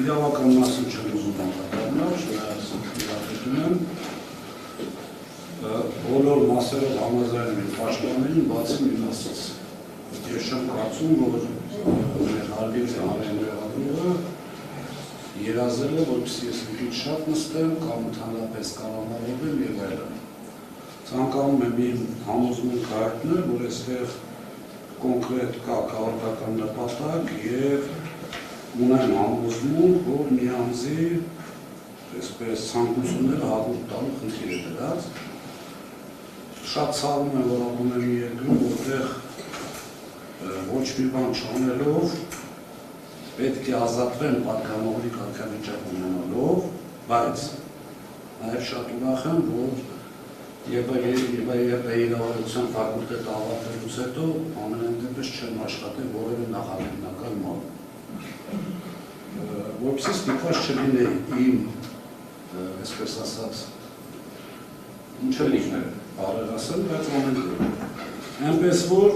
իրավական մասին չեմ ուզում անդրադառնալ, իրավիճակում եմ բոլոր մասերով համաձայն են պաշտպաներին, բացի մի մասից։ Ես չեմ կարծում, որ մեր հարգելի հանրահավաքը երազել է, որպեսզի ես մի քիչ շատ նստեմ կամ ընդհանրապես կառավարվեմ եւ այլն։ Ցանկանում եմ իմ համոզմունքը հայտնել, որ այստեղ կոնկրետ կա քաղաքական նպատակ եւ ունեմ համոզմունք, որ մի անձի այսպես ցանկությունները հաղթ տալու խնդիր է դրած։ Շատ ցավում եմ, որ ապրում եմ մի երկրում, որտեղ ոչ մի բան չանելով պետք է ազատվեն պատգամավորի կարգավիճակ ունենալով, բայց նաև շատ ուրախ եմ, որ իրավարության ֆակուլտետը ավարտելուց հետո ամենայն դեպս չեմ աշխատել որևէ նախագիծական մոտ։ Որպեսզի ստիպված չլինեի իմ, այսպես ասած, ինչ է լինել, բարեր ասել, բայց ամեն դեպքում։ Այնպես որ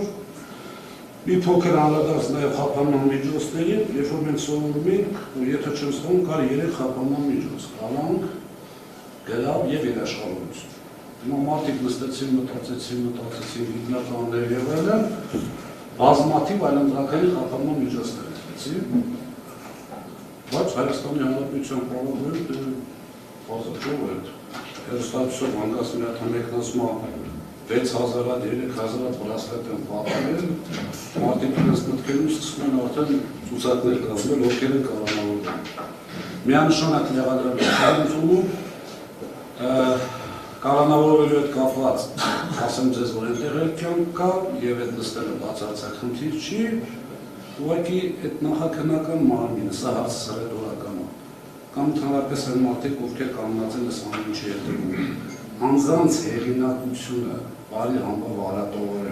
մի փոքր անդրադարձ նաև խափանման միջոցներին, երբ որ մենք սովորում ենք, ու եթե չեմ սխալվում, կար 3 խափանման միջոց՝ կալանք, գլավ եւ երաշխավորություն։ Հիմա մարդիկ նստեցին, մտածեցին գիտնականներ եւ այլն, բազմաթիվ այլընտրանքային խափանման միջոցներ ստացեցին, բայց Հայաստանի Հանրապետության պարագայում բազաչով է հերոստատուսով հանգած մի հատ մեկնասմա 6000-ատ, 3000-ատ բրասլետ են պատվել, մարդիկ իրենց մտքերում սկսում են արդեն ցուցակներ կազմել, ովքեր են կառավարվում։ Միանշանակ մեղադրաբար կառավարվելու հետ կապված, ասեմ ձեզ, որ այնտեղ էլ կյանք կա եւ այդ նստելը բացարձակ խնդիր չի, ուղղակի այդ նախաքննական մարմինը, սա հարցը սրետորական է, կամ ընդհանրապես այն մարդիկ, ովքեր կանգնած են այս ամեն ինչի հետևում, անձանց հեղինակությունը բարի համբավ արատողորեն